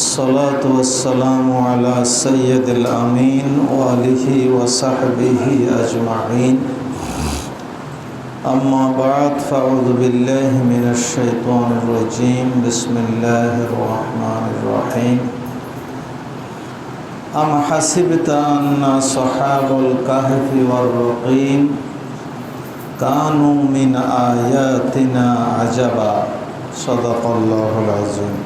والصلاة والسلام على سيد الأمين وآله وصحبه أجمعين أما بعد فأعوذ بالله من الشيطان الرجيم بسم الله الرحمن الرحيم أم حسبت أن أصحاب الكهف والرقيم كانوا من آياتنا عجبا صدق الله العظيم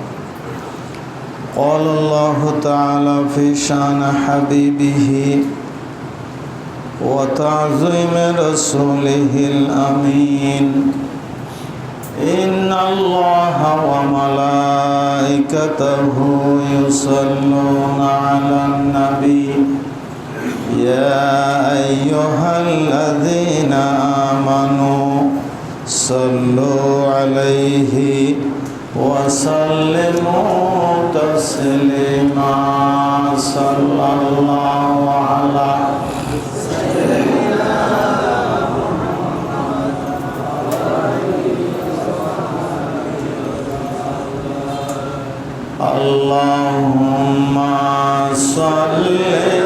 قال الله تعالى في شأن حبيبه وتعظيم رسوله الأمين إن الله وملائكته يصلون على النبي يا أيها الذين آمنوا صلوا عليه وسلموا تسليما صلى الله على سيدنا اللهم صل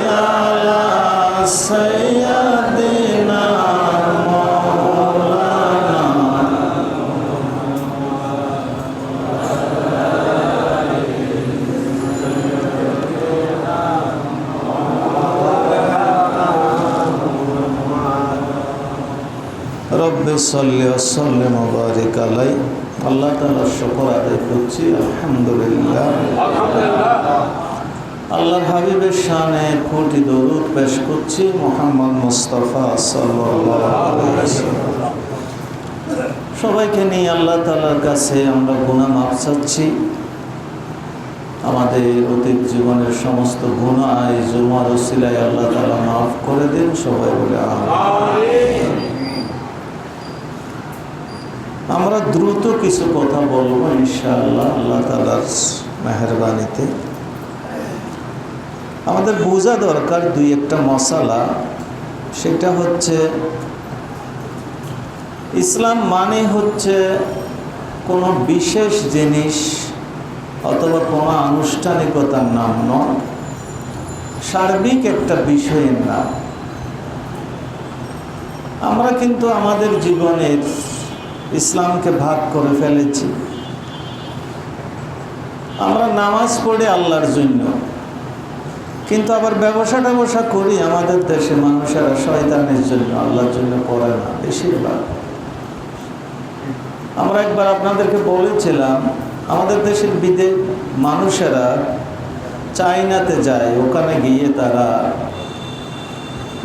على سيدنا রব্বি সাল্লি ওয়া সাল্লিম ওয়া বারিক আলাইহি আল্লাহ তাআলার শুকর আদায় করছি আলহামদুলিল্লাহ আল্লাহর হাবিবের শানে কোটি দরুদ পেশ করছি মুহাম্মদ মুস্তাফা সাল্লাল্লাহু আলাইহি ওয়াসাল্লাম। সবাইকে নিয়ে আল্লাহ তাআলার কাছে আমরা গুনাহ মাফ চাচ্ছি। আমাদের অতীত জীবনের সমস্ত গুনাহ এই জুমার ওসিলায় আল্লাহ তাআলা মাফ করে দিন। সবাই বলে আমিন। আমরা দ্রুত কিছু কথা বলবো ইনশাআল্লাহ আল্লাহ তাআলার মেহেরবানিতে। আমাদের বোঝা দরকার দুই একটা মশালা। সেটা হচ্ছে ইসলাম মানে হচ্ছে কোনো বিশেষ জিনিস অথবা কোনো আনুষ্ঠানিকতার নাম নয়, সার্বিক একটা বিষয়ের নাম। আমরা কিন্তু আমাদের জীবনের ইসলামকে ভাগ করে ফেলেছি। আমরা নামাজ পড়ি আল্লাহর জন্য, কিন্তু আবার ব্যবসা করি আমাদের দেশে মানুষেরা শয়তানের জন্য, আল্লাহর জন্য করে না বেশিরভাগ। আমরা একবার আপনাদেরকে বলেছিলাম আমাদের দেশের মানুষেরা চায়নাতে যায়, ওখানে গিয়ে তারা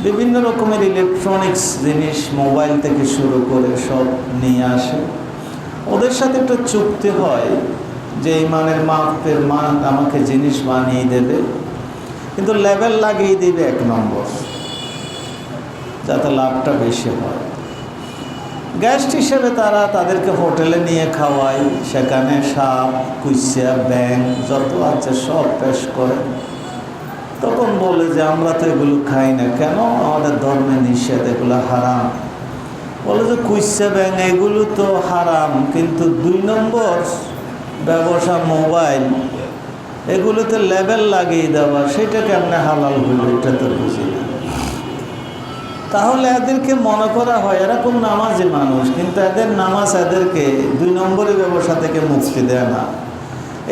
বিভিন্ন রকমের ইলেকট্রনিক্স জিনিস মোবাইল থেকে শুরু করে সব নিয়ে আসে। ওদের সাথে একটা চুক্তি হয় যে এই মানের মাপের মান আমাকে জিনিস বানিয়ে দেবে, কিন্তু লেভেল লাগিয়ে দিবে 1 নম্বর, যাতে লাভটা বেশি হয়। গেস্ট হিসেবে তারা তাদেরকে হোটেলে নিয়ে খাওয়ায়, সেখানে সাপ, কুইসা, ব্যাঙ যত আছে সব পেশ করে। তখন বলে যে আমরা তো এগুলো খাই না, কেন? আমাদের ধর্মে নিষেধ, এগুলো হারাম। বলে যে কুইসা, ব্যাঙ এগুলো তো হারাম, কিন্তু 2 নম্বর ব্যবসা মোবাইল, এগুলোতে লেবেল লাগিয়ে দেওয়া, সেটা কেমনে হালাল হইল? এটা তো বুঝি না। তাহলে এদেরকে মনে করা হয় এরকম নামাজি মানুষ, কিন্তু এদের নামাজ এদেরকে 2 নম্বরের ব্যবসা থেকে মুক্তি দেয় না।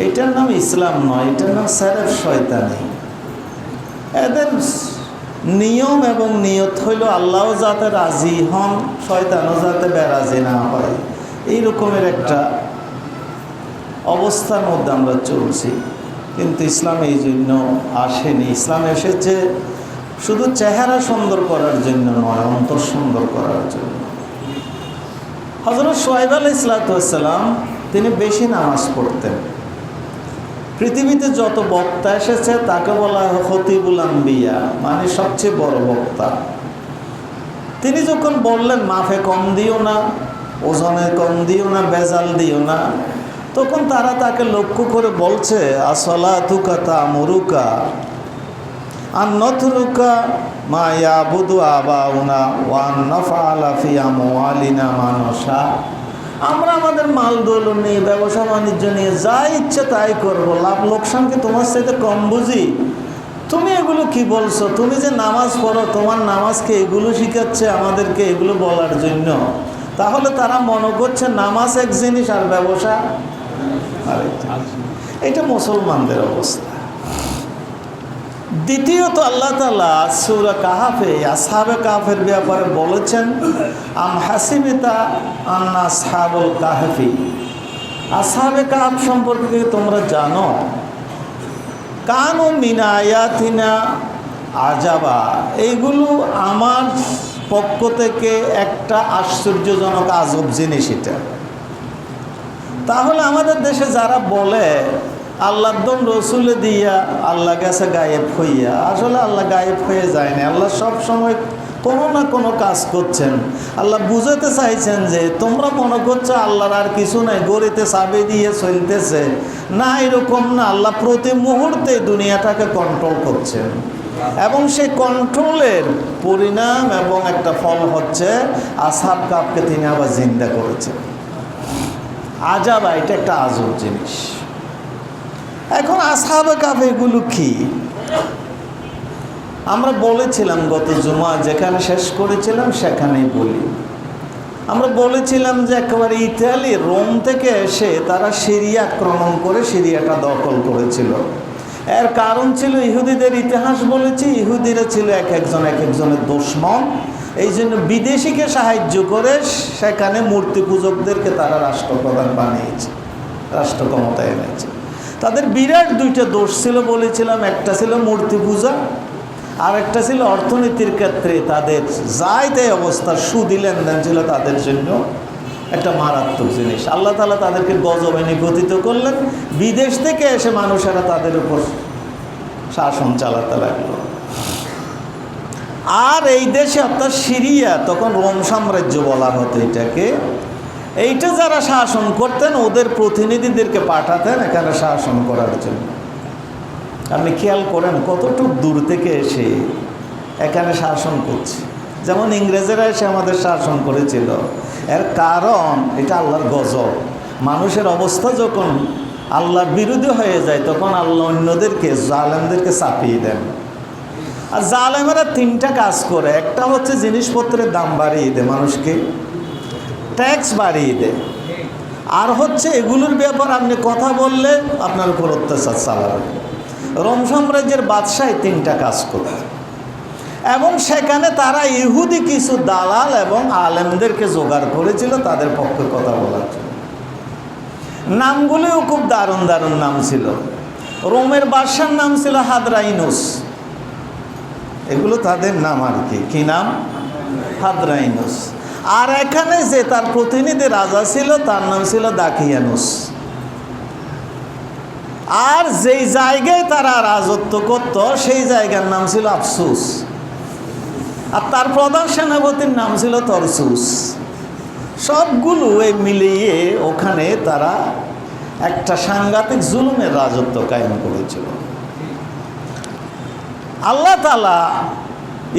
এইটার নাম ইসলাম নয়, এটার নাম সেরেফ শয়তানি। এদের নিয়ম এবং নিয়ত হইল আল্লাহ যাতে রাজি হন, শয়তানও যাতে বেরাজি না হয়। এই রকমের একটা অবস্থার মধ্যে আমরা চলছি। কিন্তু ইসলাম এই জন্য আসেনি। ইসলাম এসেছে শুধু চেহারা সুন্দর করার জন্য নয়, অন্তর সুন্দর করার জন্য। হযরত শুআয়ব আলাইহিস সালাম তিনি বেশি নামাজ পড়তেন। পৃথিবীতে যত বক্তা এসেছে তাকে বলা হয় খতিবুল আম্বিয়া, মানে সবচেয়ে বড় বক্তা। তিনি যখন বললেন মাফে কম দিও না, ওজনে কম দিও না, বেজাল দিও না, তখন তারা তাকে লক্ষ্য করে বলছে আসলাতুকা তা'মুরুকা আন নাতরুকা মা ইয়াবুদু আবাউনা ওয়া আন নাফআলা ফি আমওয়ালিনা মা নাশা। আমরা আমাদের মাল দৌলত নিয়ে, ব্যবসা বাণিজ্য নিয়ে যা ইচ্ছে তাই করবো, লাভ লোকসানকে তোমার সাথে কম বুঝি? তুমি এগুলো কি বলছো? তুমি যে নামাজ পড়ো, তোমার নামাজকে এগুলো শিখাচ্ছে আমাদেরকে এগুলো বলার জন্য? তাহলে তারা মনে করছে নামাজ এক জিনিস আর ব্যবসা আরেক। এটা মুসলমানদের অবস্থা। দ্বিতীয়ত আল্লাহ তাআলা সূরা কাহাফে আসহাবে কাহফের ব্যাপারে বলেছেন, আম হাসিবিতা আন্না আসহাবুল কাহফি, আসহাবে কাহফ সম্পর্কে তোমরা জানো, কানু মিন আয়াতিনা আজাবা, এইগুলো আমার পক্ষ থেকে একটা আশ্চর্যজনক আজব জিনিস। এটা তাহলে আমাদের দেশে যারা বলে আল্লাহর দম রসুলে দিয়া আল্লাহ গেছে গায়েব হইয়া, আসলে আল্লাহ গায়েব হয়ে যায়নি। আল্লাহ সব সময় কোনো না কোনো কাজ করছেন। আল্লাহ বুঝাতে চাইছেন যে তোমরা মনে করছো আল্লাহর আর কিছু নাই, গড়িতে চাবি দিয়ে চলতেছে না, এরকম না। আল্লাহ প্রতি মুহূর্তে দুনিয়াটাকে কন্ট্রোল করছেন এবং সেই কন্ট্রোলের পরিণাম এবং একটা ফল হচ্ছে আসহাব কাহফকে তিনি আবার জিন্দা করেছেন। আজাবা, এটা একটা আজব জিনিস। এখন আসহাবে কাহফ এগুলো কি? আমরা বলেছিলাম গত জুমা যেখানে শেষ করেছিলাম সেখানেই বলি। আমরা বলেছিলাম যে একেবারে ইতালি রোম থেকে এসে তারা সিরিয়া আক্রমণ করে সিরিয়াটা দখল করেছিল। এর কারণ ছিল ইহুদিদের ইতিহাস বলেছি, ইহুদিরা ছিল এক একজনের দুশমন। এই জন্য বিদেশিকে সাহায্য করে সেখানে মূর্তি পূজকদেরকে তারা রাষ্ট্রপ্রধান বানিয়েছে, রাষ্ট্র ক্ষমতায় এনেছে। তাদের বিরাট দুইটা দোষ ছিল বলেছিলাম, একটা ছিল মূর্তি পূজা আর একটা ছিল অর্থনীতির ক্ষেত্রে তাদের যাই তাই অবস্থা, সুদি লেনদেন ছিল তাদের জন্য একটা মারাত্মক জিনিস। আল্লাহ তাআলা তাদেরকে গজবে নিপতিত করলেন, বিদেশ থেকে এসে মানুষেরা তাদের উপর শাসন চালাতে লাগলো। আর এই দেশে অর্থাৎ সিরিয়া, তখন রোম সাম্রাজ্য বলা হতো এটাকে, এইটা যারা শাসন করতেন ওদের প্রতিনিধিদেরকে পাঠাতেন এখানে শাসন করার জন্য। আপনি খেয়াল করেন কতটুক দূর থেকে এসে এখানে শাসন করছে। যেমন ইংরেজেরা এসে আমাদের শাসন করেছিল, এর কারণ এটা আল্লাহর গজব। মানুষের অবস্থা যখন আল্লাহর বিরোধী হয়ে যায় তখন আল্লাহ অন্যদেরকে, জালেমদেরকে চাপিয়ে দেন। আর জালেমেরা তিনটা কাজ করে, একটা হচ্ছে জিনিসপত্রের দাম বাড়িয়ে দেয়, মানুষকে ট্যাক্স বাড়িয়ে দেয়, আর হচ্ছে এগুলোর ব্যাপার আপনি কথা বললে আপনার উপর অত্যাচার চালাবে। রোম সাম্রাজ্যের বাদশাহ তিনটা কাজ করে এবং সেখানে তারা ইহুদি কিছু দালাল এবং আলেমদেরকে জোগাড় করেছিল তাদের পক্ষে কথা বলার জন্য। নামগুলিও খুব দারুণ দারুণ নাম ছিল। রোমের বাদশার নাম ছিল হাদরাইনুস, এগুলো তাদের নাম আর কি। কি নাম? হাদরাইনুস। আর এখানে যে তার প্রতিনিধি রাজা ছিল তার নাম ছিল দাকিয়ানুস। আর যেই জায়গায় তারা রাজত্ব করত সেই জায়গার নাম ছিল আফসুস, আর তার প্রধান সেনাপতির নাম ছিল তরসুস। সবগুলো এই মিলিয়ে ওখানে তারা একটা সাংঘাতিক জুলুমের রাজত্ব কায়েম করেছিল। আল্লাহ তাআলা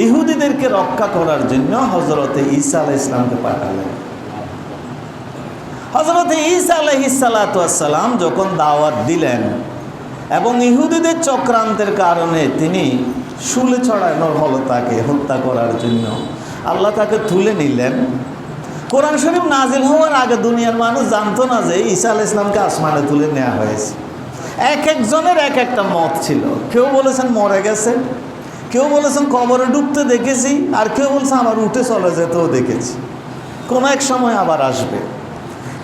ইহুদিদেরকে রক্ষা করার জন্য হযরতে ঈসা আলাইহিস সালামকে পাঠালেন। হযরতে ঈসা আলাইহিস সালাতু ওয়াস সালাম যখন দাওয়াত দিলেন এবং ইহুদিদের চক্রান্তের কারণে তিনি শুলে চড়ানোর হলো তাকে হত্যা করার জন্য, আল্লাহ তাকে তুলে নিলেন। কোরআন শরীফ নাজিল হওয়ার আগে দুনিয়ার মানুষ জানতো না যে ঈসা আলাইহিস সালামকে আসমানে তুলে নেওয়া হয়েছে। এক একজনের এক একটা মত ছিল। কেউ বলেছেন মরে গেছে, কেউ বলেছেন কবরে ডুবতে দেখেছি, আর কেউ বলছে আমার উঠে চলে যেতেও দেখেছি, কোনো এক সময় আবার আসবে।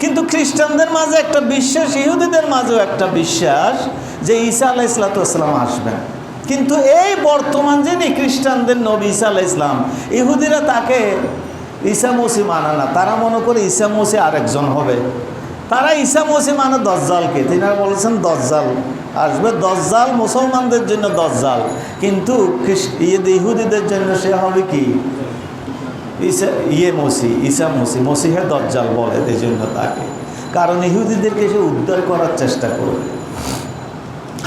কিন্তু খ্রিস্টানদের মাঝে একটা বিশ্বাস, ইহুদিদের মাঝেও একটা বিশ্বাস যে ঈসা আলাইহিস সালাম আসবেন। কিন্তু এই বর্তমান যিনি খ্রিস্টানদের নবী ঈসা আলাইহিস সালাম, ইহুদিরা তাকে ঈসা মসিহ মানে না। তারা মনে করে ঈসা মসিহ আরেকজন হবে। তারা ঈসা মসিহ মানে দজ্জালকে। তিনারা বলেছেন দজ্জাল আসবে। দজ্জাল মুসলমানদের জন্য দজ্জাল, কিন্তু ইহুদিদের জন্য সে হবে কি? ঈসা মসিহে দজ্জাল বলে এই জন্য তাকে, কারণ ইহুদিদেরকে সে উদ্ধার করার চেষ্টা করবে।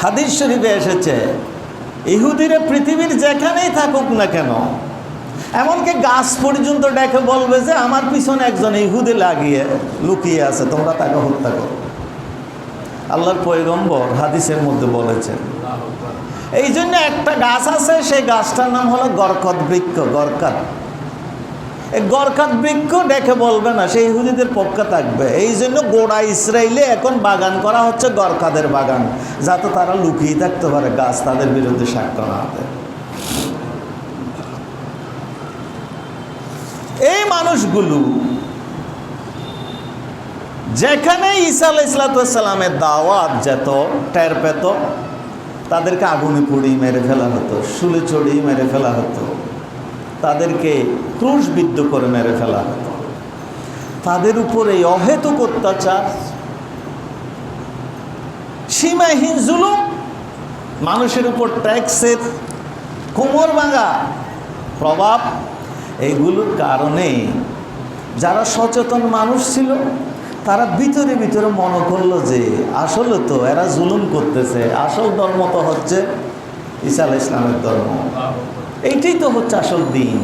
হাদিস শরীফে এসেছে ইহুদিরা পৃথিবীর যেখানেই থাকুক না কেন, এমনকি গাছ পর্যন্ত ডেকে বলবে যে আমার পিছনে একজন ইহুদি লাগিয়ে লুকিয়ে আছে, তোমরা তাকে হত্যা করো। আল্লাহর পয়গম্বর হাদিসের মধ্যে বলেছেন। এই জন্য একটা গাছ আছে, সেই গাছটার নাম হলো গরকত বৃক্ষ। গরকাত, এই গরকাত বৃক্ষ ডেকে বলবে না, সেই ইহুদিদের পক্ষে থাকবে। এই জন্য গোড়া ইসরায়েলে এখন বাগান করা হচ্ছে, গরকাদের বাগান, যাতে তারা লুকিয়ে থাকতে পারে, গাছ তাদের বিরুদ্ধে সাক্ষ্য না দেয়। এই মানুষগুলো যেখানে ঈসা আলাইহিসসালামের দাওয়াত যেত, টের পেত, তাদেরকে আগুনে পুড়িয়ে মেরে ফেলা হতো, শুলে চড়িয়ে মেরে ফেলা হতো, তাদেরকে ক্রুশবিদ্ধ করে মেরে ফেলা হতো। তাদের উপরে অহেতুক অত্যাচার, সীমাহীন জুলুম, মানুষের উপর ট্যাক্সের কোমর ভাঙা প্রভাব, এইগুলোর কারণে যারা সচেতন মানুষ ছিল তারা ভিতরে ভিতরে মনে করলো যে আসলে তো এরা জুলুম করতেছে, আসল ধর্ম তো হচ্ছে ঈসা আলাইহিস সালামের ধর্ম, এইটাই তো হচ্ছে আসল দিন।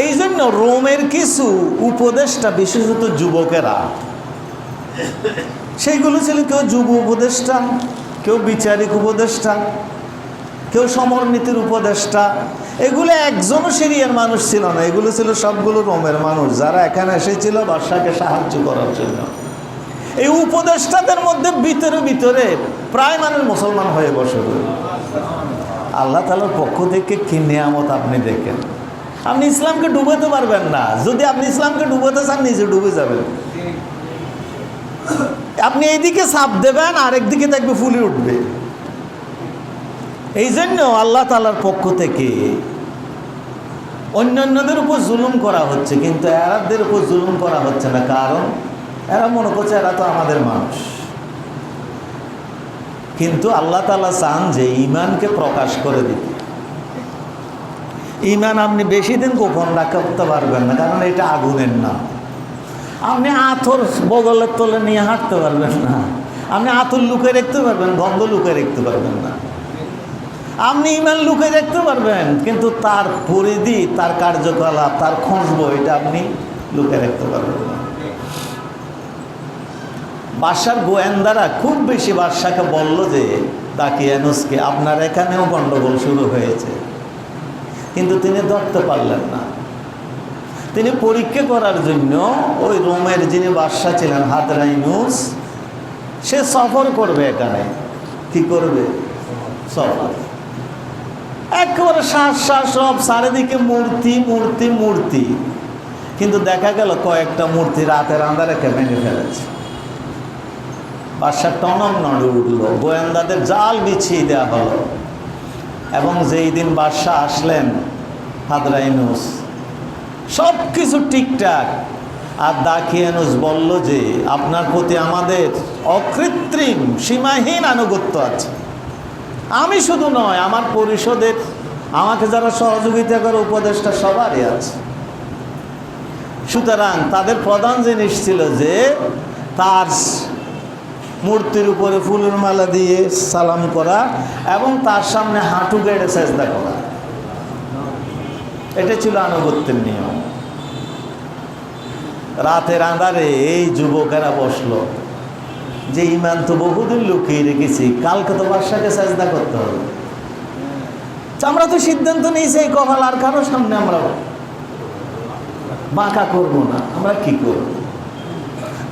এই জন্য রোমের কিছু উপদেষ্টা, বিশেষত যুবকেরা, সেইগুলো ছিল কেউ যুব উপদেষ্টা, কেউ বিচারিক উপদেষ্টা, কেউ সমরনীতির উপদেষ্টা। এগুলো একজনও সিরিয়ার মানুষ ছিল না, এগুলো ছিল সবগুলো রোমের মানুষ, যারা এখানে এসেছিল বাদশাকে সাহায্য করার জন্য। এই উপদেষ্টাদের মধ্যে ভিতরে ভিতরে প্রায় মানুষ মুসলমান হয়ে বসে। আল্লাহ তাআলার পক্ষ থেকে কি নিয়ামত আপনি দেখেন। আপনি ইসলামকে ডুবাতে পারবেন না, যদি আপনি ইসলামকে ডুবাতে চান নিজে ডুবে যাবেন। আপনি এইদিকে চাপ দেবেন, আরেকদিকে দেখবে ফুলে উঠবে। এই জন্য আল্লাহ তাআলার পক্ষ থেকে অন্যান্যদের উপর জুলুম করা হচ্ছে, কিন্তু এরাদের উপর জুলুম করা হচ্ছে না, কারণ এরা মনে করছে এরা তো আমাদের মানুষ। কিন্তু আল্লাহ তাআলা চান যে ঈমানকে প্রকাশ করে দিতে। ঈমান আপনি বেশি দিন গোপন রাখতে পারবেন না, কারণ এটা আগুনের নাম। আপনি আতর বগলের তলে নিয়ে হাঁটতে পারবেন না, আপনি আতর লুকে রাখতে পারবেন, গন্ধ লুকে রাখতে পারবেন না। আপনি ঈমান লুকে রাখতে পারবেন, কিন্তু তার পরিধি, তার কার্যকলাপ, তার খুঁজবো, এটা আপনি লুকে রাখতে পারবেন না। বাদশার গোয়েন্দারা খুব বেশি বাদশাকে বলল যে দাকিয়ানুসকে, আপনার এখানেও গণ্ডগোল শুরু হয়েছে, কিন্তু তিনি ধরতে পারলেন না। তিনি পরীক্ষা করার জন্য ওই রোমের যিনি বাদশা ছিলেন হাদরাইনুস, সে সফর করবে এখানে। কি করবে? সফর। একেবারে সব চারিদিকে মূর্তি মূর্তি মূর্তি, কিন্তু দেখা গেল কয়েকটা মূর্তি রাতের আন্ধারে ভেঙে ফেলেছে। বাদশার টনক নড়ে উঠল, গোয়েন্দাদের জাল বিছিয়ে দেওয়া হলো। এবং যেই দিন বাদশাহ আসলেন হাদরাইনুস, সব কিছু ঠিকঠাক। আর দাকিয়ানুস বলল যে আপনার প্রতি আমাদের অকৃত্রিম সীমাহীন আনুগত্য আছে। আমি শুধু নয়, আমার পরিষদের আমাকে যারা সহযোগিতা করে উপদেষ্টা সবারই আছে। সুতরাং তাদের প্রধান জিনিস ছিল যে তার মূর্তির উপরে ফুলের মালা দিয়ে সালাম করা এবং তার সামনে হাঁটু গেড়ে সেজদা করা। এটা ছিল আনুগত্যের নিয়ম। রাতের আঁধারে এই যুবকেরা বসলো যে ঈমান তো বহুদিন লুকিয়ে রেখেছি, কালকে তো বাদশাকে সেজদা করতে হবে। আমরা তো সিদ্ধান্ত নিয়েছি এই কপাল আর কারো সামনে আমরা বাঁকা করবো না, আমরা কি করব?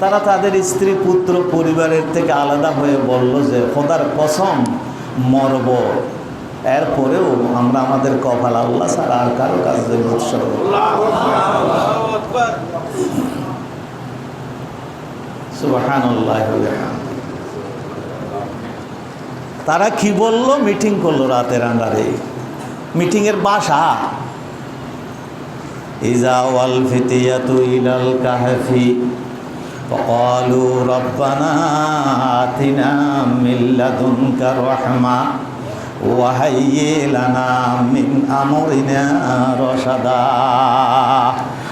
তারা তাদের স্ত্রী পুত্র পরিবারের থেকে আলাদা হয়ে বলল যে খোদার কসম মরব, এরপরেও আমরা আমাদের কপাল আল্লাহ ছাড়া আর কারো কাছে উৎসর্গ। সুবহানাল্লাহ। তারা কি বলল? মিটিং করলো রাতের আন্ধারে। মিটিংয়ের বাসা ইজা ওয়াল ফিতিয়াতু ইলাল কাহফি فقالوا ربنا آتنا من لدنك رحمة وهيئ لنا من أمرنا رشدا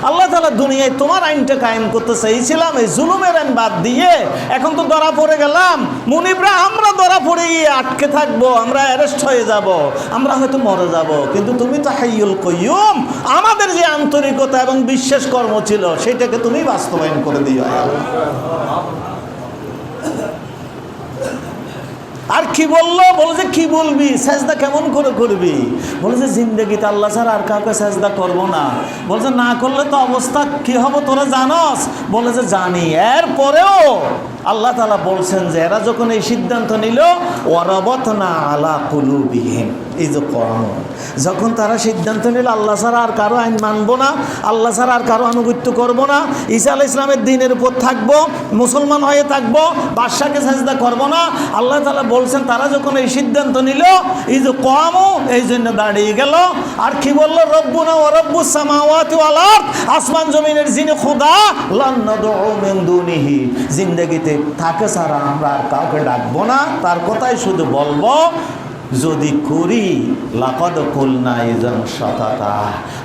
আল্লাহ তাআলা দুনিয়ায় তোমার আইনটা কায়েম করতে চাইছিলাম, এই জুলুমের আইন বাদ দিয়ে এখন তো ধরা পড়ে গেলাম। মুনিবরা আমরা ধরা পড়ে গিয়ে আটকে থাকবো, আমরা অ্যারেস্ট হয়ে যাব, আমরা হয়তো মরে যাব, কিন্তু তুমি তো হাইয়ুল কাইয়ুম, আমাদের যে আন্তরিকতা এবং বিশ্বাস কর্ম ছিল সেটাকে তুমি বাস্তবায়ন করে দিও। আর কি বললো, বলে যে কি বলবি, সেজদা কেমন করে করবি? বলে যে জিন্দেগিতে আল্লাহ ছাড়া আর কাউকে সেজদা করবো না। বলে যে না করলে তো অবস্থা কি হবে তোরা জানস? বলে যে জানি। এরপরেও আল্লাহ তাআলা বলছেন যে এরা যখন এই সিদ্ধান্ত নিল, ওয়ারাবাতনা আলা কুলুবিহিম, এই যে কোরআন, যখন তারা সিদ্ধান্ত নিল আল্লাহ ছাড়া আর কারো আইন মানবো না, আল্লাহ ছাড়া আর কারো আনুগত্য করবো না, ঈসা আলাইহিস সালামের দ্বীনের উপর থাকবো, মুসলমান হয়ে থাকবো, বাদশাকে সাজদা করবো না, আল্লাহ তাআলা বলছেন তারা যখন এই সিদ্ধান্ত নিল, এই যে কওমও এই জন্য দাঁড়িয়ে গেল। আর কি বলল? রব্বুনা ওয়া রব্বুস সামাওয়াতি ওয়াল আরদ, আসমান জমিনের যিনি খোদা, লান নাদউ মিন দুনিহি, জিন্দেগিতে থাকে ছাড়া আমরা আর কাউকে ডাকবো না, তার কথাই শুধু বলবো। যদি করি লাকাদ কুলনা ইযান শাতাতা,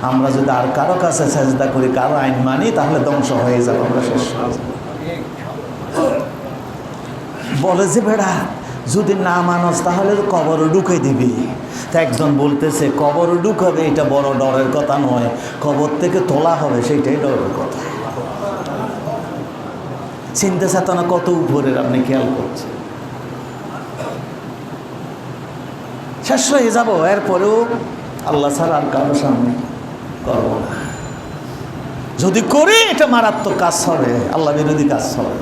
আমরা যদি আর কারো কাছে সাজদা করি, কারো আইন মানি, তাহলে ধ্বংস হয়ে যাবে, আমরা শেষ হয়ে যাব। বলে যে বেড়া যদি না মানস তাহলে কবরে ঢুকে দিবি। তা একজন বলতেছে কবরে ঢুকাবে এটা বড় ডরের কথা নয়, কবর থেকে তোলা হবে সেইটাই ডরের কথা। চিন্তা চেতনা কত উপরের আপনি খেয়াল করছেন। শেষ হয়ে যাব, এরপরেও আল্লাহ ছাড়া আর কারো সামনে করবো না। যদি করি এটা মারাত্মক কাজ হবে, আল্লাহ বিরোধী কাজ হবে।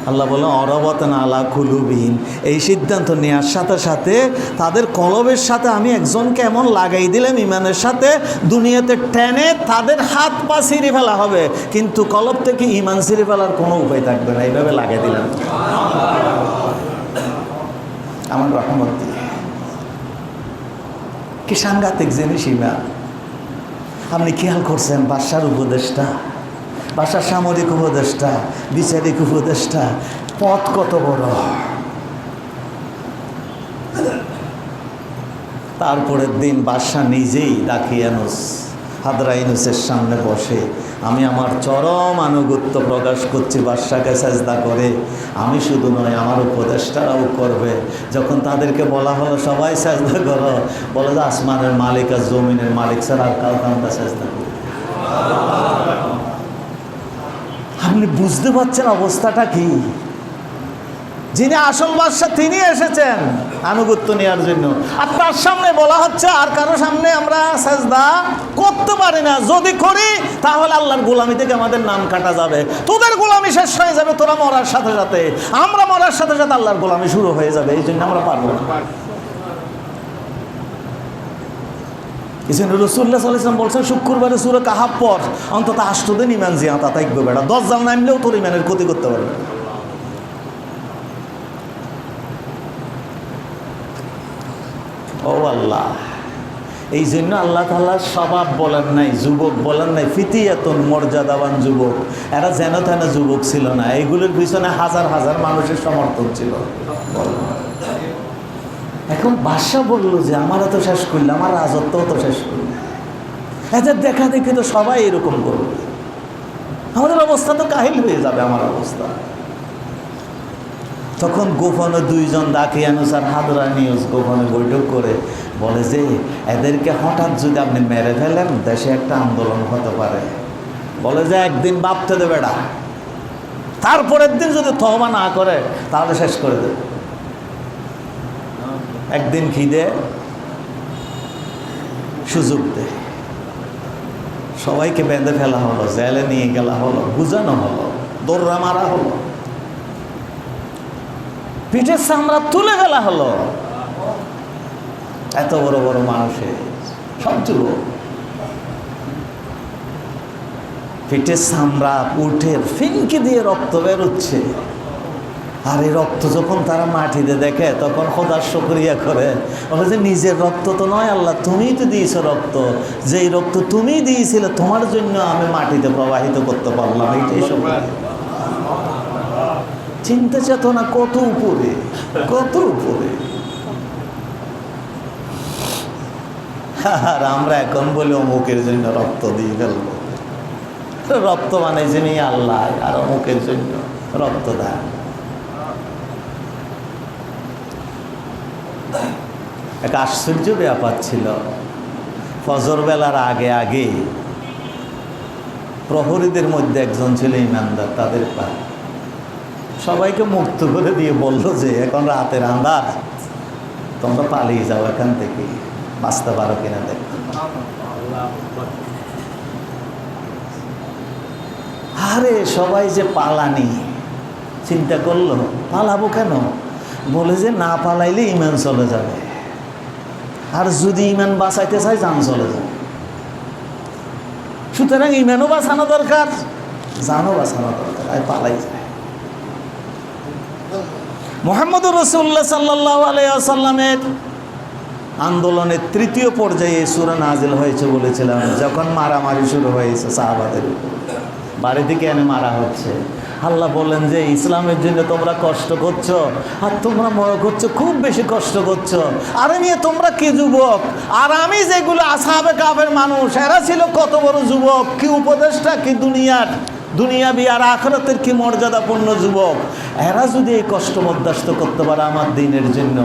আল্লাহ বললেন অরাবাতনা আলা কুলুবিহিম, এই সিদ্ধান্ত নেওয়ার সাথে সাথে তাদের কলবের সাথে আমি একজনকে এমন লাগাই দিলাম ইমানের সাথে, দুনিয়াতে টেনে তাদের হাত পা ছিঁড়ে ফেলা হবে, কিন্তু কলব থেকে ইমান ছিঁড়ে ফেলার কোনো উপায় থাকবে না। এইভাবে লাগাই দিলাম আমার রহমত দিয়ে। কি সাংঘাতিক জিনিস ইমান! আপনি খেয়াল করছেন বাদশার উপদেষ্টা, বাদশার সামরিক উপদেষ্টা, বিচারিক উপদেষ্টা, পথ কত বড়। তারপরের দিন বাদশা নিজেই দাকিয়ানুস হাদরাইনুসের সামনে বসে, আমি আমার চরম আনুগত্য প্রকাশ করছি বাদশাকে সাজদা করে, আমি শুধু নয় আমার উপদেষ্টারাও করবে। যখন তাদেরকে বলা হলো সবাই সাজদা করো, বলে যে আসমানের মালিক আর জমিনের মালিক ছাড়া আর কাউকে আমরা সাজদা করি। আপনি বুঝতে পারছেন অবস্থাটা কি? যিনি আসল বাদশা তিনি এসেছেন আনুগত্য নেওয়ার জন্য, আর তার সামনে বলা হচ্ছে আর কারো সামনে আমরা সাজদা করতে পারি না, যদি করি তাহলে আল্লাহর গোলামি থেকে আমাদের নাম কাটা যাবে, তোদের গোলামি শেষ হয়ে যাবে, তোরা মরার সাথে সাথে, আমরা মরার সাথে সাথে আল্লাহর গোলামি শুরু হয়ে যাবে, এই জন্য আমরা পারবো না। রাসূলুল্লাহ সাল্লাল্লাহু আলাইহি ওয়াসাল্লাম বলছেন শুক্রবারে সূরা কাহাফ পড়, অন্তত 8 দিন ইমান জিয়াতা থাকবে বেটা, 10 জাল নামলেও তোর ইমানের ক্ষতি করতে পারবে। ও আল্লাহ, এই জন্য আল্লাহ তাআলা স্বভাব বলেন নাই, যুবক বলেন নাই, ফিতিয়াতুন মর্যাদাবান যুবক, এরা যেন তেন যুবক ছিল না, এইগুলোর পিছনে হাজার হাজার মানুষের সমর্থন ছিল। এখন বাদশা বলল যে আমারও তো শেষ করলো, আমার রাজত্বও তো শেষ করলো, এদের দেখা দেখি তো সবাই এরকম করবে, আমাদের অবস্থা তো কাহিল হয়ে যাবে আমার অবস্থা। তখন গোপনে দুইজন দাকিয়ানুস আর হাদরানিউস গোপনে বৈঠক করে বলে যে এদেরকে হঠাৎ যদি আপনি মেরে ফেলেন দেশে একটা আন্দোলন হতে পারে। বলে যে একদিন ভাবতে দেবে না, তারপরের দিন যদি তওবা না করে তাহলে শেষ করে দেবে। একদিন খিদে সুযোগ দেয়, সবাইকে বেঁধে ফেলা হলো, জেলে নিয়ে গেলা হলো, বুঝানো হলো, দৌড়া মারা হলো, পিঠের চামড়া তুলে ফেলা হলো। এত বড় বড় মানুষের সব যুবক, পিঠের চামড়া উঠের ফিনকি দিয়ে রক্ত বেরোচ্ছে, আর এই রক্ত যখন তারা মাটিতে দেখে তখন খোদার শুকরিয়া করে, বলে যে নিজের রক্ত তো নয় আল্লাহ, তুমিই তো দিয়েছো রক্ত, যেই রক্ত তুমি দিয়েছিলে তোমার জন্য আমি মাটিতে প্রবাহিত করতে পারলাম, এইটাই সব। চিন্তা চেতনা কত উপরে, কত উপরে। আর আমরা এখন বলি অমুকের জন্য রক্ত দিয়ে ফেলবো। রক্ত বানাইছেন এই আল্লাহ, আর অমুকের জন্য রক্ত দেয়। এক আশ্চর্য ব্যাপার ছিল, ফজর বেলার আগে আগে প্রহরীদের মধ্যে একজন ছিল ইমানদার, তাদের সবাইকে মুক্ত করে দিয়ে বলল যে এখন রাতের আন্ধার, তোমরা পালিয়ে যাও এখান থেকে, বাঁচতে পারো কিনা দেখো। আরে সবাই যে পালানি, চিন্তা করলো পালাবো কেন, বলে যে না পালাইলে ইমান চলে যাবে, আর যদি ইমান বাঁচাইতে চাই জান চলে যাবে, সুতরাং ইমানও বাঁচানো দরকার, জানও বাঁচানো দরকার, আর পালাই যায়। মুহাম্মদুর রাসূলুল্লাহ সাল্লাল্লাহু আলাইহি ওয়াসাল্লামের আন্দোলনের তৃতীয় পর্যায়ে এই সূরা নাজিল হয়েছে বলেছিলাম, যখন মারামারি শুরু হয়েছে সাহাবাদের উপর, বাড়ি থেকে এনে মারা হচ্ছে। আল্লাহ বললেন যে ইসলামের জন্য তোমরা কষ্ট করছো, আর তোমরা মনে করছো খুব বেশি কষ্ট করছো, আরে নিয়ে তোমরা কি যুবক, আর আমি যেগুলো আসহাবে কাফের মানুষ, এরা ছিল কত বড় যুবক, কি উপদেষ্টা, কি দুনিয়াবি আর আখিরাতের কি মর্যাদাপূর্ণ যুবক, এরা যদি এই কষ্ট বরদাস্ত করতে পারে আমার দ্বীনের জন্য,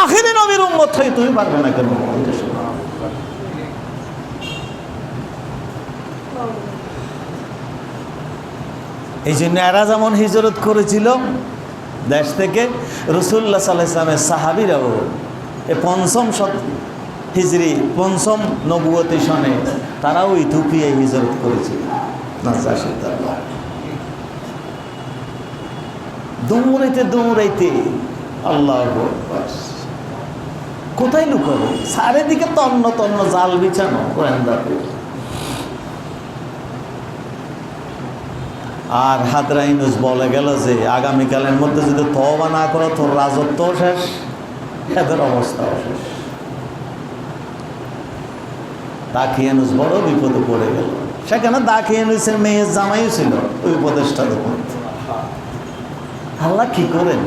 আখিরি নবীর উম্মত হয়ে তুমি পারবে না কেন? এই জন্য এরা যেমন হিজরত করেছিল দেশ থেকে, রাসূলুল্লাহ সাল্লাল্লাহু আলাইহি ওয়াসাল্লামের সাহাবীরাও এই পঞ্চম হিজরি পঞ্চম নবুয়তি সনে তারাও ইথিওপিয়ায় হিজরত করেছিল। দৌড়াইতে দৌড়াইতে আল্লাহু আকবার, কোথায় লুকাবো, চারিদিকে তন্ন তন্ন জাল বিছানো গোয়েন্দাদের। আর হাদরাইনুস বলে গেল যে আগামীকালের মধ্যে যদি তওবা না করো তোর রাজত্ব শেষ, এদের অবস্থাও শেষ। দাকিয়ানুস বড় বিপদে পড়ে গেল। সেখানে দাকিয়ানুসের মেয়ের জামাইও ছিল ওই উপদেষ্টাদের মধ্যে। আল্লাহ কি করেন,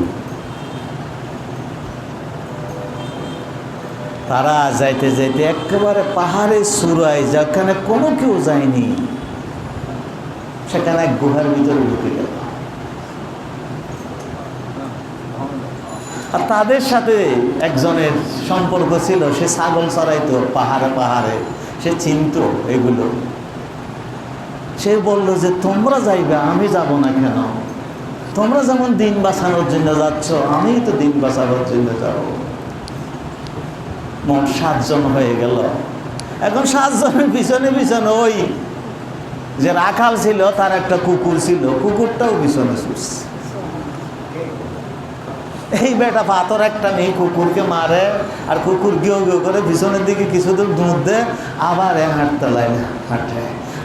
তারা যাইতে যাইতে একেবারে পাহাড়ের চূড়ায়, যেখানে কোনো কেউ যায়নি, সেখানে এক গুহার ভিতরে ঢুকে গেল। আর তাদের সাথে একজনের সম্পর্ক ছিল, সে ছাগল চড়াইতো পাহাড়ে পাহাড়ে, সে চিনতো এগুলো। সে বলল যে তোমরা যাইবে, আমি যাব না কেন, তোমরা যেমন দিন বাঁচানোর জন্য যাচ্ছ, আমি তো দিন বাঁচানোর জন্য যাব। মোট 7 জন হয়ে গেল। এখন 7 জনের পিছনে পিছনে ওই যে রাখাল ছিল তার একটা কুকুর ছিল, কুকুরটাও পিছনে ছুটছে। এই বেটা পাথর একটা নেই, কুকুরকে মারে, আর কুকুর গিয়েও গিয়ে করে পিছনের দিকে কিছু দূর দুধ দেয়, আবার হাঁটতে লাগে, হাঁটে।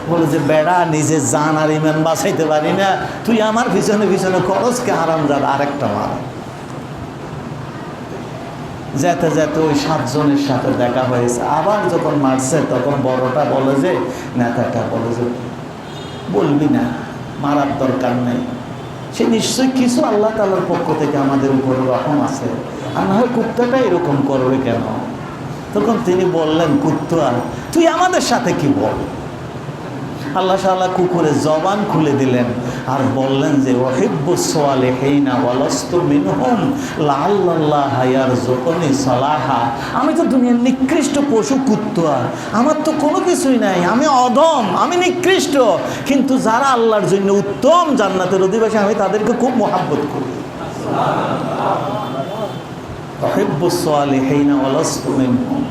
বলে যে বেড়া, নিজে জান আর ইমান বাঁচাইতে পারি না, তুই আমার পিছনে পিছনে খরচকে হারাম যাবে, আরেকটা মার। যেতে যেতে ওই 7 জনের সাথে দেখা হয়েছে। আবার যখন মারছে তখন বড়টা বলে যে, নেতাটা বলে যে বলবি না, মারার দরকার নেই, সে নিশ্চয়ই কিছু আল্লাহ তাআলার পক্ষ থেকে আমাদের উপর রহম আছে, আর না হয় কুত্তাটা এরকম করবে কেন? তখন তিনি বললেন, কুত্তা তুই আমাদের সাথে কি বল। আল্লাহ তাআলা কুকুরের জবান খুলে দিলেন আর বললেন যে ওয়াহিব্বুস সালিহিনা ওয়ালাস্তু মিনহুম লাআল্লাল্লাহা ইয়ারযুকুনি সালাহা। আমি তো দুনিয়ার নিকৃষ্ট পশু কুত্তা, আমার তো কোনো কিছুই নাই, আমি অধম, আমি নিকৃষ্ট, কিন্তু যারা আল্লাহর জন্য উত্তম জান্নাতের অধিবাসী, আমি তাদেরকে খুব মহব্বত করি। ওয়াহিব্বুস সালিহিনা ওয়ালাস্তু মিনহুম,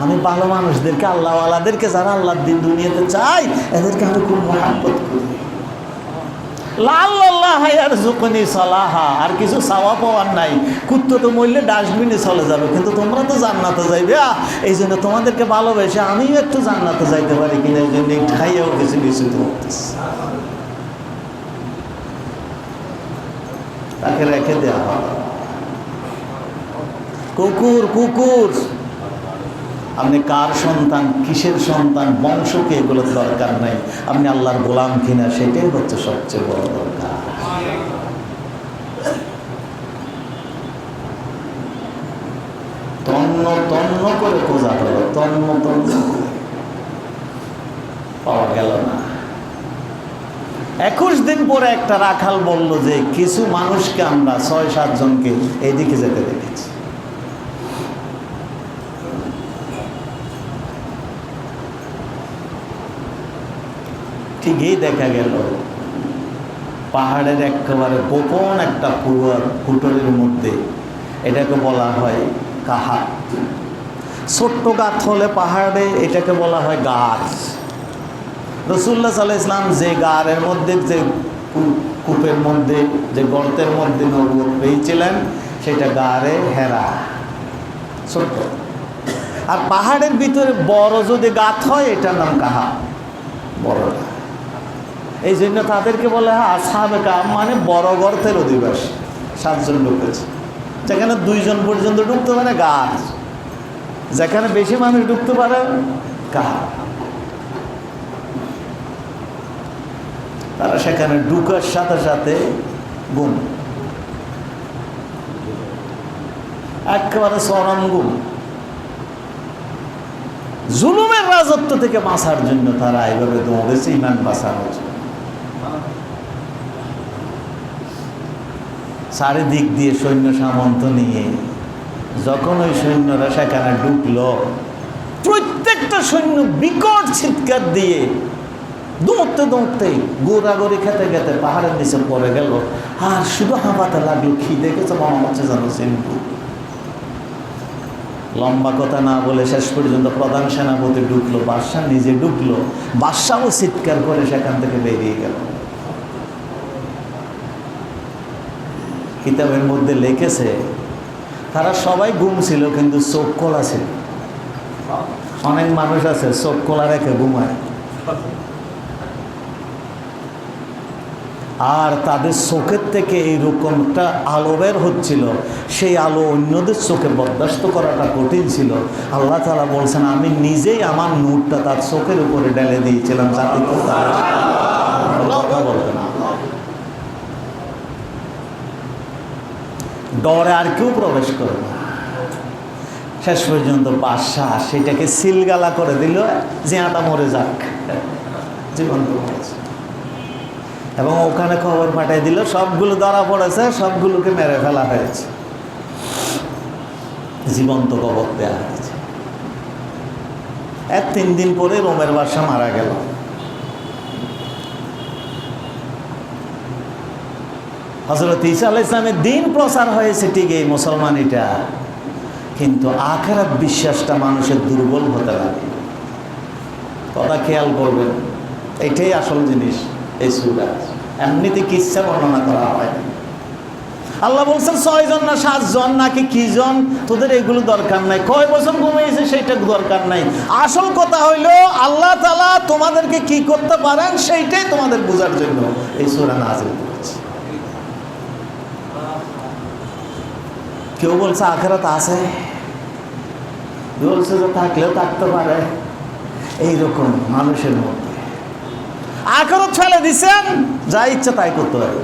আমি ভালো মানুষদেরকে, আল্লাহওয়ালাদেরকে, যারা আল্লাহর দিন দুনিয়াতে চাই, এদেরকে আমি খুব মহব্বত করি। লাআল্লাল্লাহা ইয়ারযুকুনি সালাহা, আর কিছু চাওয়া পাওয়ার নাই, কুত্তা তো মরলে ডাস্টবিনে চলে যাবে, কিন্তু তোমরা তো জান্নাতে যাইবে, এই জন্য তোমাদেরকে ভালোবেসে আমিও একটু জান্নাতে যাইতে পারি কিনা, এই জন্য খাইয়াও কিছু কিছু করতেছি, তাকে রেখে দেওয়া হয়। কুকুর কুকুর, আপনি কার সন্তান, কিসের সন্তান, বংশকে, এগুলোর দরকার নাই, আপনি আল্লাহর গোলাম কিনা, সেটাই হচ্ছে সবচেয়ে বড় দরকার। তন্ন তন্ন করে খোঁজা হলো, তন্ন তন্ন পাওয়া গেল না। 21 দিন পরে একটা রাখাল বলল যে কিছু মানুষকে আমরা 6-7 জনকে এইদিকে যেতে দেখেছি। ঠিকই দেখা গেল পাহাড়ের একেবারে গোপন একটা ফুটরের মধ্যে, এটাকে বলা হয় কাহা। ছোট্ট গাছ হলে পাহাড়ে এটাকে বলা হয় গাছ। রাসূলুল্লাহ সাল্লাল্লাহু আলাইহি ওয়াসাল্লাম যে গাড়ের মধ্যে, যে কূপের মধ্যে, যে গর্তের মধ্যে নবুয়ত পেয়েছিলেন সেটা গাড়ে হেরা, ছোট্ট। আর পাহাড়ের ভিতরে বড় যদি গাছ হয় এটার নাম কাহা, বড়টা। এই জন্য তাদেরকে বলা হয় আসহাবে কাহফ, মানে বড় গর্তের অধিবাসী। 7 জন ঢুকেছে। যেখানে 2 জন পর্যন্ত ঢুকতে পারে গাছ, যেখানে বেশি মানুষ ঢুকতে পারে কাহা। তারা সেখানে ঢুকার সাথে সাথে গুম, একেবারে চরম গুম। জুলুমের রাজত্ব থেকে বাঁচার জন্য তারা এইভাবে দৌড়েছে ইমান বাঁচানোর জন্য। চারিদিক দিয়ে সৈন্য সামন্ত নিয়ে যখন ওই সৈন্যরা সেখানে ঢুকলো, প্রত্যেকটা সৈন্য বিকট চিৎকার দিয়ে দৌড়তে দৌড়তে গোড়াগড়ি খেতে খেতে পাহাড়ের নিচে পড়ে গেল। আর শুধু হাঁপাতে লাগলো, খিদে গেছে মনে হচ্ছে যেন সিন্ধু। লম্বা কথা না বলে শেষ পর্যন্ত প্রধান সেনাপতি ঢুকলো, বাদশাহ নিজে ঢুকলো, বাদশাহও চিৎকার করে সেখান থেকে বেরিয়ে গেল। কিতাবের মধ্যে লিখেছে তারা সবাই ঘুম ছিল কিন্তু চোখ খোলা ছিল। অনেক মানুষ আছে চোখ খোলা রেখে ঘুমায়, আর তাদের চোখের থেকে এইরকমটা আলো বের হচ্ছিল, সেই আলো অন্যদের চোখে বরদাস্ত করাটা কঠিন ছিল। আল্লাহ তাআলা বলছেন আমি নিজেই আমার নূরটা তার চোখের উপরে ঢেলে দিয়েছিলাম, যাতে কথা বলতে না, ডরে আর কেউ প্রবেশ করে না। শেষ পর্যন্ত বাদশাহ সেটাকে সিলগালা করে দিল, জিয়াটা মরে যাক, জীবন্ত মরেছে। এবং ওখানে খবর পাঠিয়ে দিল সবগুলো ধরা পড়েছে, সবগুলোকে মেরে ফেলা হয়েছে, জীবন্ত কবর দেওয়া হয়েছে। 3 দিন পরে রোমের বাদশা মারা গেল। হযরত ঈসা আলাইহিস সালামের দিন প্রচার হয়েছে ঠিকই, মুসলমানিটা, কিন্তু আখিরাত বিশ্বাসটা মানুষের দুর্বল হতে লাগে। কথা খেয়াল করবেন, এটাই আসল জিনিস। এই সূরা এমনিতে কিচ্ছা বর্ণনা করা হয়। আল্লাহ বলছেন 6 জন না 7 জন নাকি কি জন, তোদের এগুলো দরকার নাই। কয় বছর ঘুমিয়েছে সেইটা দরকার নাই। আসল কথা হইল আল্লাহ তাআলা তোমাদেরকে কি করতে পারেন সেইটাই তোমাদের বোঝার জন্য এই সূরা নাযিল করেছে। কেউ বলছে আখিরাত আছে, বলছে যে থাকলেও থাকতে পারে। এইরকম মানুষের মধ্যে আখিরাত ফেলে দিচ্ছেন, যা ইচ্ছা তাই করতে পারে।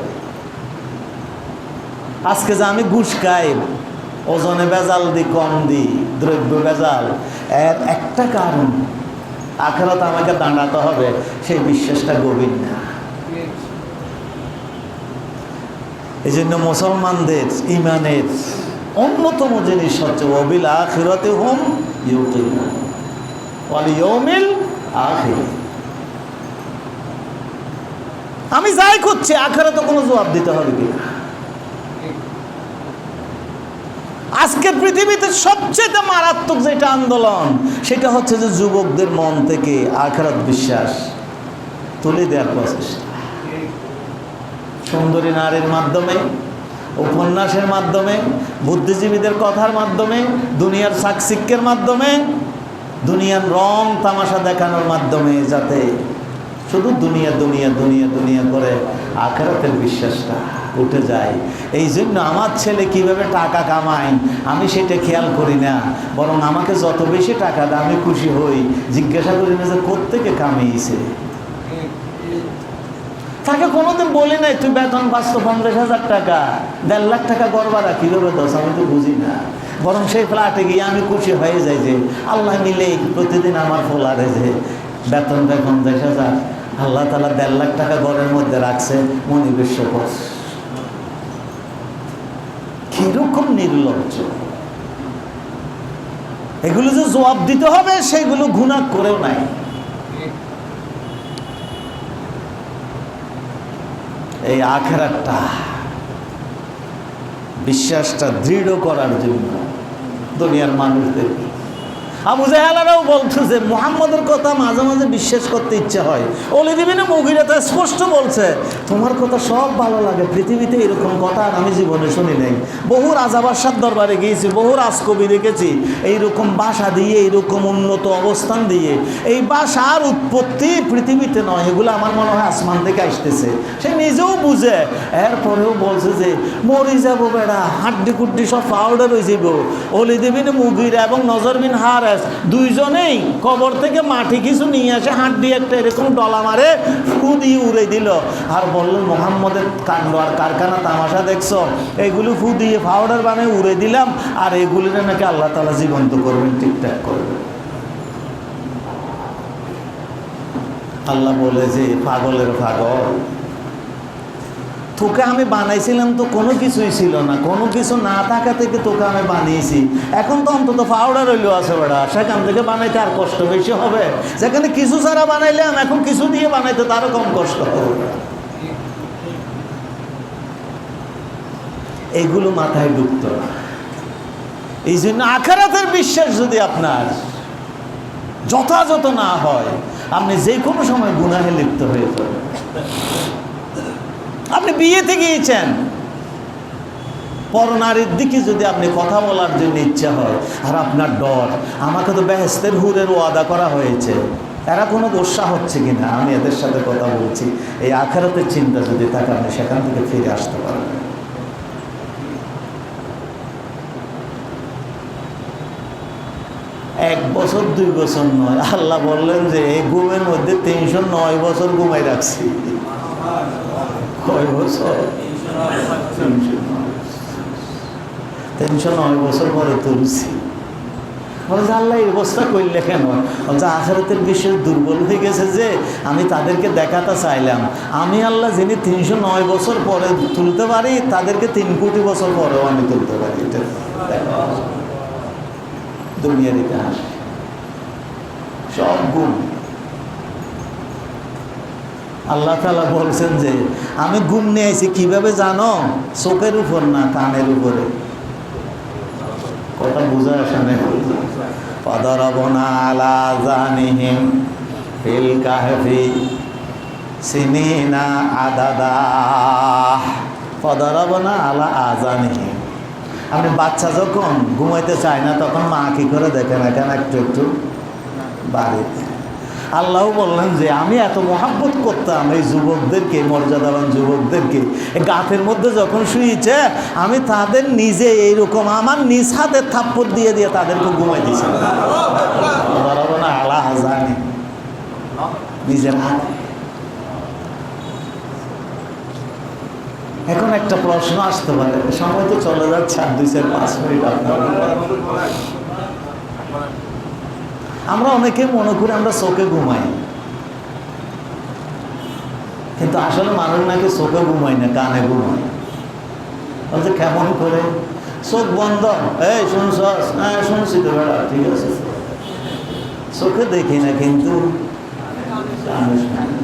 আজকে যে আমি ঘুষ খাই, ওজনে ভেজাল দিই, কম দিই, দ্রব্য ভেজাল, এর একটা কারণ আখিরাত আমাকে দাঁড়াতে হবে, সেই বিশ্বাসটা গভীর না। এই জন্য মুসলমানদের ইমানের অন্যতম জিনিস হচ্ছে ওয়াবিল আখিরাতি হুম ইউকিনুন ওয়াল ইয়াউমিল আখির। আমি যাই করছি আখিরাতে কোনো জবাব দিতে হবে কি? আজকের পৃথিবীতে সবচেয়ে মারাত্মক যেটা আন্দোলন, সেটা হচ্ছে যে যুবকদের মন থেকে আখিরাত বিশ্বাস তুলে দেওয়ার প্রচেষ্টা। সুন্দরী নারীর মাধ্যমে, উপন্যাসের মাধ্যমে, বুদ্ধিজীবীদের কথার মাধ্যমে, দুনিয়ার চাকচিক্যের মাধ্যমে, দুনিয়ার রং তামাশা দেখানোর মাধ্যমে, যাতে শুধু দুনিয়া দুনিয়া দুনিয়া দুনিয়া করে আখিরাতের বিশ্বাসটা উঠে যায়। এই জন্য আমার ছেলে কিভাবে টাকা কামায় আমি সেটা খেয়াল করি না, বরং আমাকে যত বেশি টাকা দেয় আমি খুশি হই। জিজ্ঞাসা করি না যে কোত্থেকে কামিয়েছে। তাকে কোনোদিন বলি নাই তুই বেতন ৫৫০,০০০ টাকা, ১.৫ লাখ টাকা গড়বারা কীভাবে দশ, আমি তো বুঝি না। বরং সেই ফ্ল্যাটে গিয়ে আমি খুশি হয়ে যাই যে আল্লাহ মিলে প্রতিদিন আমার ফোলারে যে বেতন দেয় ৫০,০০০, আল্লাহ তাআলা 1.5 লাখ টাকা ঘরের মধ্যে রাখছে মনিবের শপথ। কিরকম নির্লজ্জ! এগুলো যে জবাব দিতে হবে সেগুলো গুনাহ করেও নাই। এই আখিরাতটা বিশ্বাসটা দৃঢ় করার জন্য দুনিয়ার মানুষদের আবু জাহেলরাও বলতো যে মুহাম্মদের কথা মাঝে মাঝে বিশ্বাস করতে ইচ্ছা হয়। ওলীদ ইবনে মুগীরা তো স্পষ্ট বলছে, তোমার কথা সব ভালো লাগে, পৃথিবীতে এরকম কথা আর আমি জীবনে শুনি নাই। বহু রাজা বাদশার দরবারে গিয়েছি, বহু রাজকবি দেখেছি, এইরকম ভাষা দিয়ে, এইরকম উন্নত অবস্থান দিয়ে। এই ভাষার উৎপত্তি পৃথিবীতে নয়, এগুলো আমার মনে হয় আসমান থেকে আসতেছে। সে নিজেও বুঝে, এরপরেও বলছে যে মরি যাবো বেড়া, হাড্ডি কুড্ডি সব পাউডার হয়ে যাব। ওলীদ ইবনে মুগীরা এবং নজর বিন হারেস দুইজনেই কবর থেকে মাটি কিছু নিয়ে আসে, হাড্ডি একটা এরকম ডলা মারে, ফু দিয়ে উড়ে দিল। আর বললেন মুহাম্মদের কাণ্ড আর কারখানা তামাশা দেখছো, এগুলো ফু দিয়ে পাউডার বানিয়ে উড়ে দিলাম, আর এগুলির নাকি আল্লাহ তাআলা জীবন্ত করবেন, ঠিকঠাক করবেন। আল্লাহ বলে যে পাগলের পাগল, তোকে আমি বানাইছিলাম তো কোনো কিছুই ছিল না, কোনো কিছু না থাকা থেকে তোকে আমি বানিয়েছি। এখন তো অন্তত পাউডার হইলেও আছে বেড়া, সেখান থেকে বানাইতে আর কষ্ট বেশি হবে। যেখানে কিছু ছাড়া বানাইলাম, এখন কিছু দিয়ে বানাইতে তারও কম কষ্ট হবে। এগুলো মাথায় ঢুকতো না। এই জন্য আখিরাতের বিশ্বাস যদি আপনার যথাযথ না হয়, আপনি যে কোনো সময় গুনাহে লিপ্ত হয়ে যাবেন। আপনি বিয়েতে গিয়েছেন, পরনারীর দিকে যদি আপনি কথা বলার জন্য ইচ্ছা হয়, আর আপনার ডর, আমাকে তো বেহেশতের হুরের ওয়াদা করা হয়েছে, এরা কোনো গোসা হচ্ছে কিনা, আমি এদের সাথে কথা বলছি, এই আখিরাতের চিন্তা যদি থাকে, আপনি সেখান থেকে ফিরে আসতে পারবেন। এক বছর 2 বছর নয়, আল্লাহ বললেন যে এই ঘুমের মধ্যে 309 বছর ঘুমাই রাখছি। কয় বছর? 309 বছর পরে তুলছি। বলছে আল্লাহ এই অবস্থা করলে কেন? বলছে আখিরাতের বিষয় দুর্বল হয়ে গেছে যে আমি তাদেরকে দেখাতে চাইলাম, আমি আল্লাহ যিনি 309 বছর পরে তুলতে পারি, তাদেরকে 3 কোটি বছর পরেও আমি তুলতে পারি। এটা দুনিয়ার ইতিহাস, সব গুণ। আল্লাহ তাআলা বলছেন যে আমি ঘুম নিয়ে আইছি, কিভাবে জানো? চোখের উপর না, কানের উপরে। কথা বুঝা আসে না? ফাদারাবনা আলা জানিহিম ফিল কাহফি সিনিনা আদাদা। ফাদারাবনা আলা আযানিহিম। আপনি বাচ্চা যখন ঘুমাইতে চায় না, তখন মা কি করে দেখেন, এখানে একটু একটু বাড়িতে। আল্লাহ বললেন যে আমি এত মহাব্বত করতাম এই যুবকদেরকে, মর্যাদাবান যুবকদেরকে, গাছের মধ্যে যখন শুয়েছে, আমি তাদের নিজে এইরকম আমার নিজ হাতে থাপ্পড় দিয়ে দিয়ে তাদেরকে ঘুমাই দিয়েছি। না আলা হাজানি, নিজের হাতে। এখন একটা প্রশ্ন আসতে পারে, সময় তো চলে যাচ্ছে, আর 2-4-5 মিনিট আপনার। আমরা অনেকে মনে করি আমরা চোখে ঘুমাই, কিন্তু আসলে মানুষ নাকি চোখে ঘুমাই না, কানে ঘুমাই। বলছে কেমন করে? চোখ বন্ধ, এই শুনছ? হ্যাঁ শুনছি তো বেড়া, ঠিক আছে। চোখে দেখি না, কিন্তু কানে শুনি।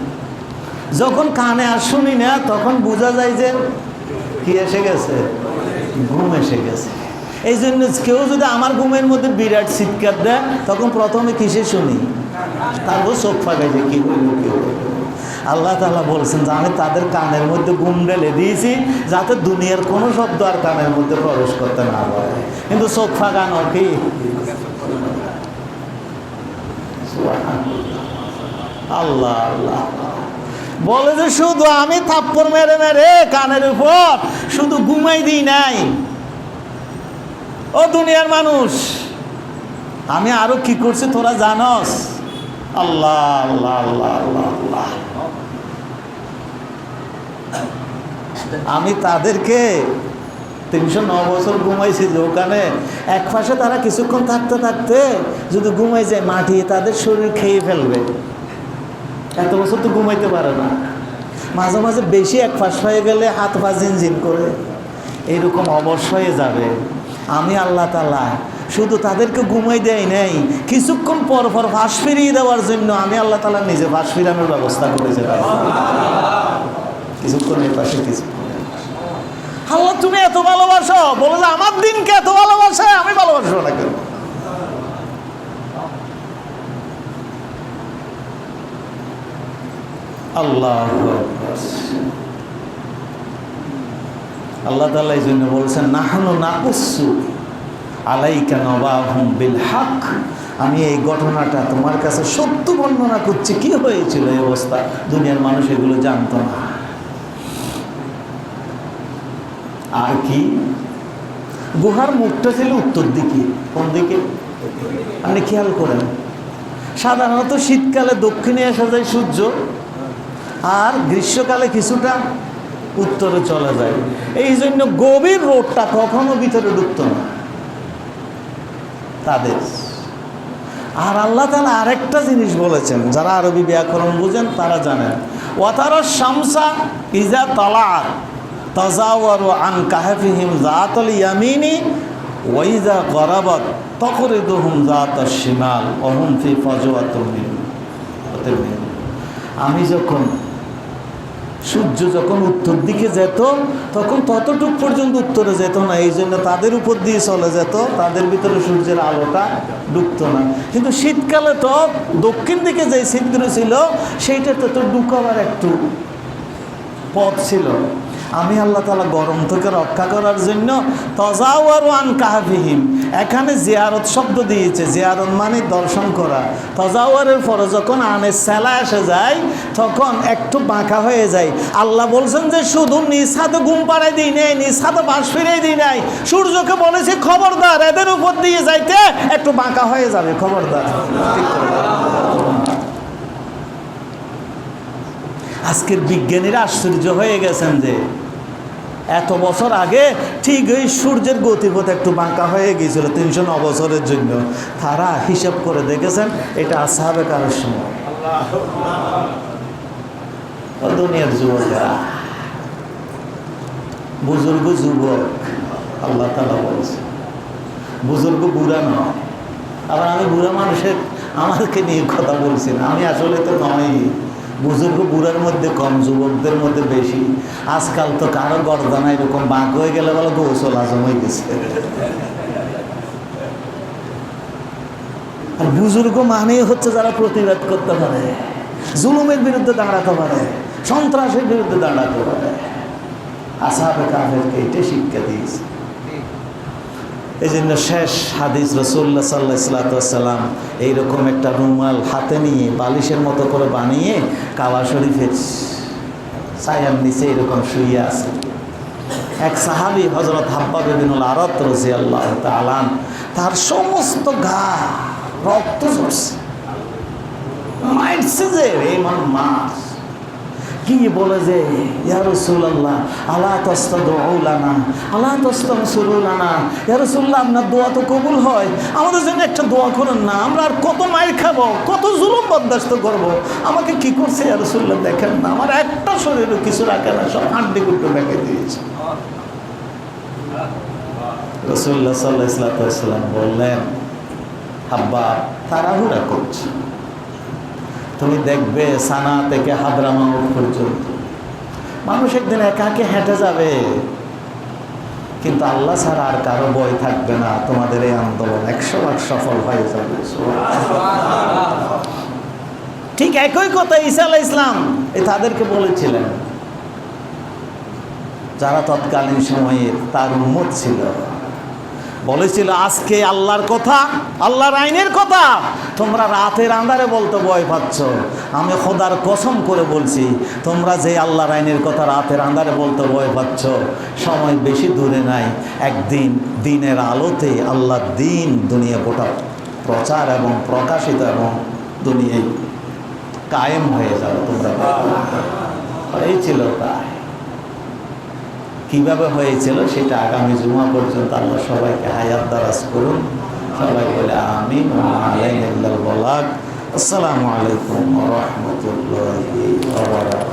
যখন কানে আর শুনি না, তখন বোঝা যায় যে কি এসে গেছে, ঘুম এসে গেছে। এই জন্য কেউ যদি আমার ঘুমের মধ্যে বিরাট চিৎকার দেয়, তখন প্রথমে কিসে শুনি? তারপর চোখ ফাঁকাই যে কি হইল, কি হইল। আল্লাহ তাআলা বলছেন যে আমি তাদের কানের মধ্যে ঘুম ঢেলে দিয়েছি, যাতে দুনিয়ার কোনো শব্দ আর কানের মধ্যে প্রবেশ করতে না পারে। কিন্তু চোখ ফাঁকানো কি? আল্লাহ আল্লাহ বলে যে শুধু আমি থাপ্পড় মেরে মেরে কানের উপর শুধু ঘুমাই দিই নাই, ও দুনিয়ার মানুষ, আমি আরো কি করছি তোরা জানস? আল্লাহ আল্লাহ আল্লাহ আল্লাহ আল্লাহ। আমি তাদেরকে 309 বছর ঘুমাইছি, যে ওখানে এক পাশে তারা কিছুক্ষণ থাকতে থাকতে যদি ঘুমাই যায়, মাটি তাদের শরীর খেয়ে ফেলবে। এত বছর তো ঘুমাইতে পারে না, মাঝে মাঝে বেশি এক ফাঁস হয়ে গেলে হাত পা ঝিনঝিন করে, এইরকম অবশ হয়ে যাবে। আমি আল্লাহ তাআলা শুধু তাদেরকে ঘুমাই দেয় নাই, কিছুক্ষণ পর পর ফাঁস ফিরিয়ে দেওয়ার জন্য আমি আল্লাহ তাআলা নিজে ফাঁস ফিরানোর ব্যবস্থা করেছে। কিছুক্ষণ এর পাশে কিছুক্ষণ। আল্লাহ তুমি এত ভালোবাসো, বলে যে আমার দিনকে এত ভালোবাসে, আমি ভালোবাসবো না কেন? আল্লাহ আল্লাহ তাআলা এই জন্য বলছেন নাহনু নাকুসু আলাইকা নবাহুম বিল হক, আমি এই ঘটনাটা তোমার কাছে সত্য বর্ণনা করছি। কি হয়েছিল এই অবস্থা, দুনিয়ার মানুষ এগুলো জানতো না। আর কি, গুহার মুখটা ছিল উত্তর দিকে। কোন দিকে আপনি খেয়াল করেন, সাধারণত শীতকালে দক্ষিণে আসা যায় সূর্য, আর গ্রীষ্মকালে কিছুটা উত্তরে চলে যায়। এই জন্য গভীর রোদটা কখনো ভিতরে ঢুকতো না তাদের। আর আল্লাহ তাআলা আরেকটা জিনিস বলেছেন, যারা আরবি ব্যাকরণ বুঝেন তারা জানেন, ওয়াতারা শামসা ইজা তালাআত তাজাওয়ারু আন কাহফিহিম যাতাল ইয়ামিনি ওয়া ইজা গরাবাত তাকরিদুহুম যাতাশ শিমাল ওয়া হুম ফি ফাজওয়াতিন মিন। আমি যখন সূর্য যখন উত্তর দিকে যেত তখন ততটুক পর্যন্ত উত্তরে যেত না, এই জন্য তাদের উপর দিয়ে চলে যেত, তাদের ভিতরে সূর্যের আলোটা ঢুকতো না। কিন্তু শীতকালে তো দক্ষিণ দিকে যে ছিদ্র ছিল সেইটাতে তো ঢুকাবার একটু পথ ছিল। আমি আল্লাহ তাআলা গরম থেকে রক্ষা করার জন্য তাজাওয়ারু আন কাহফিহিম, এখানে জিয়ারত শব্দ দিয়েছে। জিয়ারত মানে দর্শন করা। তাজাওয়ারের পরে যখন আনের সেলা এসে যায় তখন একটু বাঁকা হয়ে যায়। আল্লাহ বলছেন যে শুধু নিজ হাতে ঘুম পাড়াই দিই নাই, নিজ হাতে বাঁশ ফিরিয়ে দিই নাই, সূর্যকে বলেছি খবরদার এদের উপর দিয়ে যাইতে একটু বাঁকা হয়ে যাবে, খবরদার। আজকের বিজ্ঞানীরা আশ্চর্য হয়ে গেছেন যে এত বছর আগে ঠিক ওই সূর্যের গতিপথ একটু বাঁকা হয়ে গিয়েছিল 309 বছরের জন্য। তারা হিসাব করে দেখেছেন এটা আসহাবে কারের সময়। দুনিয়ার যুবকেরা, বুজুর্গ যুবক, আল্লাহ তাআলা বলছে বুজুর্গ বুড়া নয়। আবার আমি বুড়া মানুষের আমাকে নিয়ে কথা বলছি না, আমি আসলে তো নয়। বুজুর্গ বুড়ার মধ্যে কম, যুবকদের মধ্যে বেশি। আজকাল তো কারো গর্দানা এরকম বাঁক হয়ে গেলে বলে গোসল আজম হয়ে গেছে। আর বুজুর্গ মানেই হচ্ছে যারা প্রতিবাদ করতে পারে, জুলুমের বিরুদ্ধে দাঁড়াতে পারে, সন্ত্রাসের বিরুদ্ধে দাঁড়াতে পারে। আসহাবে কাহফকে এটা শিক্ষা দিয়েছে। এই জন্য শেষ হাদিস রাসূলুল্লাহ সাল্লাল্লাহু আলাইহি ওয়াসাল্লাম এইরকম একটা রুমাল হাতে নিয়ে বালিশের মতো করে বানিয়ে কাবা শরীফের ছায়ার নিচে এরকম শুয়ে আছে। এক সাহাবী হযরত হাব্বাব ইবনুল আরাত রাদিয়াল্লাহু তাআলা, তার সমস্ত গা রক্ত ঝরছে, মারছে যে এমন মাস। কি বলে যে ইয়া রাসূলুল্লাহ আলা তাস্তাদউ লানা আলা তাস্তানসিরু লানা, ইয়া রাসূলুল্লাহ আপনার দোয়া তো কবুল হয়, আমাদের জন্য একটা দোয়া করেন না, আমরা আর কত মাইর খাবো, কত জুলুম বরদাস্ত করবো, আমাকে কি করছে ইয়া রাসূলুল্লাহ দেখেন না, আমার একটা শরীরে কিছু রাখে না, সব হাড্ডি গুঁড়ো রেখে দিয়েছে। রাসূলুল্লাহ সাল্লাল্লাহু আলাইহি ওয়াসাল্লাম বললেন, হাব্বা তাড়াহুড়া করছো, তুমি দেখবে সানা থেকে হাদরামাউত পর্যন্ত মানুষ একদিন একাকে হেঁটে যাবে, কিন্তু আল্লাহ ছাড়া আর কারো ভয় থাকবে না। তোমাদের এই আন্দোলন 100% সফল হয়ে যাবে। ঠিক একই কথা ঈসা আলাইহিস সালাম তাদেরকে বলেছিলেন, যারা তৎকালীন সময়ে তার উম্মত ছিল। বলেছিল আজকে আল্লাহর কথা, আল্লাহর আইনের কথা তোমরা রাতের আঁধারে বলতে ভয় পাচ্ছ, আমি খোদার কসম করে বলছি তোমরা যে আল্লাহর আইনের কথা রাতের আঁধারে বলতে ভয় পাচ্ছ, সময় বেশি দূরে নাই, একদিন দিনের আলোতে আল্লাহর দিন দুনিয়া গোটা প্রচার এবং প্রকাশিত এবং দুনিয়ায় কায়েম হয়ে যাবে। তোমরা হয়েছিল তাই, কিভাবে হয়েছিল সেটা আগামী জুমা পর্যন্ত আল্লাহ সবাইকে হায়াত দারাজ করুন। সবাই বলে আমিন। আসসালামু আলাইকুম ওয়া রাহমাতুল্লাহি ওয়া বারাকাতুহু।